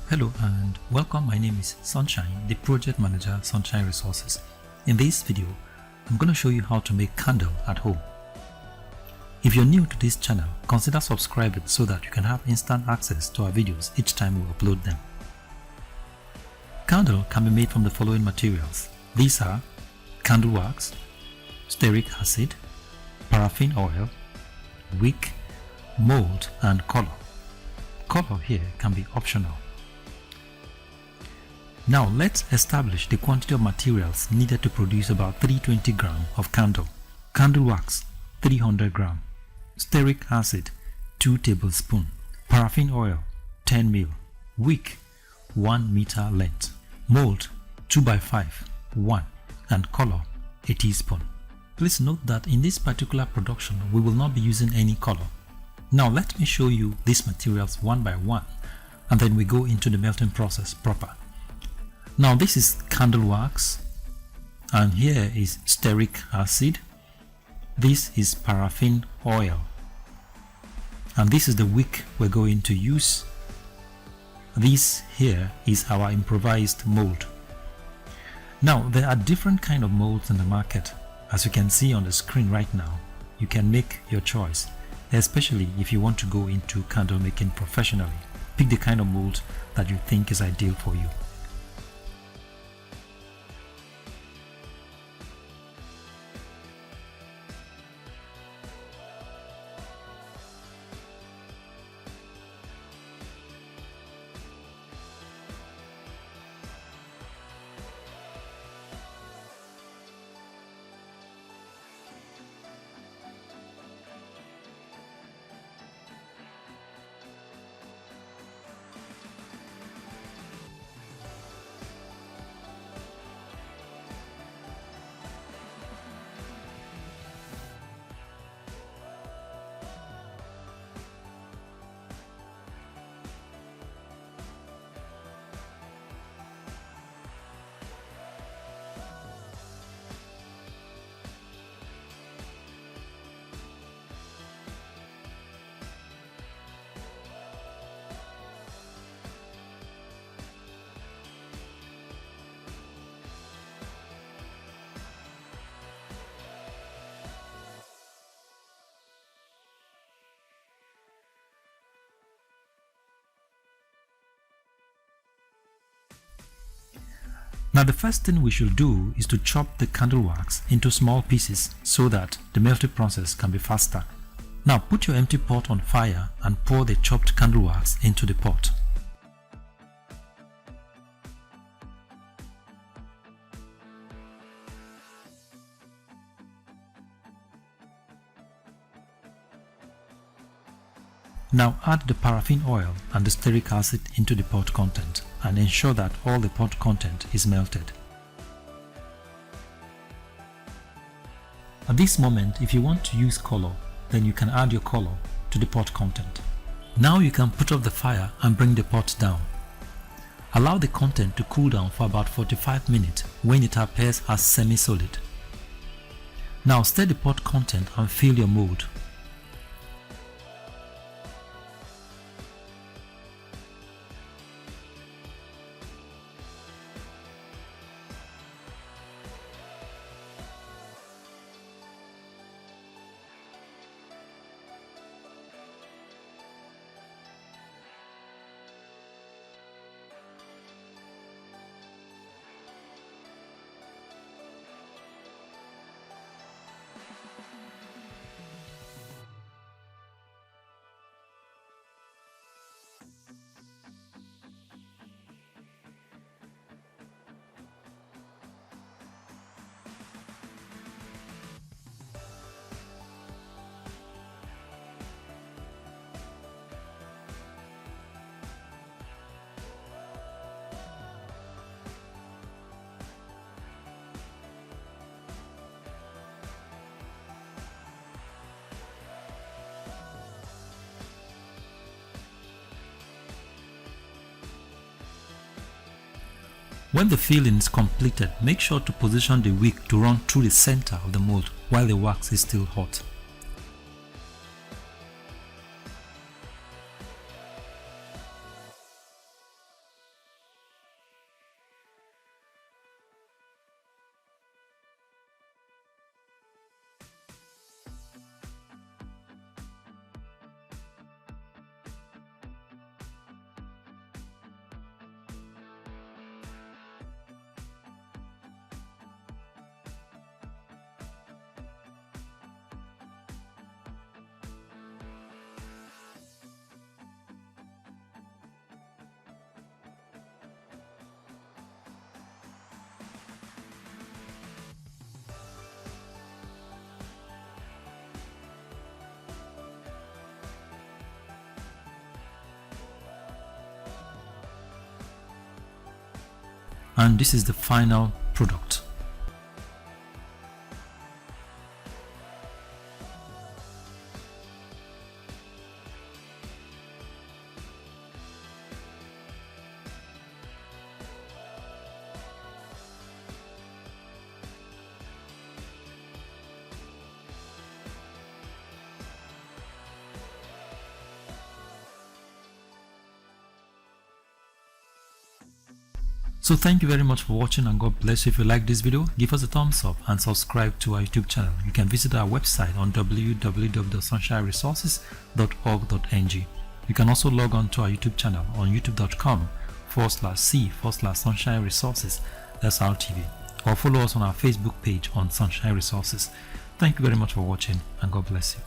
Hello and welcome. My name is Sunshine, the project manager Sunshine Resources. In this video, I'm going to show you how to make candle at home. If you're new to this channel, consider subscribing so that you can have instant access to our videos each time we upload them. Candle can be made from the following materials. These are candle wax, stearic acid, paraffin oil, wick, mold and color. Color here can be optional. Now let's establish the quantity of materials needed to produce about 320 grams of candle. Candle wax 300 grams, stearic acid 2 tablespoons, paraffin oil 10 ml, wick 1 meter length, mold 2x5 1 and color a teaspoon. Please note that in this particular production we will not be using any color. Now let me show you these materials one by one and then we go into the melting process proper. Now this is candle wax and here is stearic acid. This is paraffin oil and this is the wick we're going to use. This here is our improvised mold. Now there are different kind of molds in the market. As you can see on the screen right now, you can make your choice, especially if you want to go into candle making professionally. Pick the kind of mold that you think is ideal for you. Now the first thing we should do is to chop the candle wax into small pieces so that the melting process can be faster. Now put your empty pot on fire and pour the chopped candle wax into the pot. Now add the paraffin oil and the stearic acid into the pot content and ensure that all the pot content is melted. At this moment, if you want to use color, then you can add your color to the pot content. Now you can put off the fire and bring the pot down. Allow the content to cool down for about 45 minutes when it appears as semi-solid. Now stir the pot content and fill your mold. When the filling is completed, make sure to position the wick to run through the center of the mold while the wax is still hot. and this is the final product. So thank you very much for watching, and God bless you. If you like this video, give us a thumbs up and subscribe to our YouTube channel. You can visit our website on www.sunshineresources.org.ng. You can also log on to our YouTube channel on youtube.com/c/Sunshine Resources SRTV, or follow us on our Facebook page on Sunshine Resources. Thank you very much for watching, and God bless you.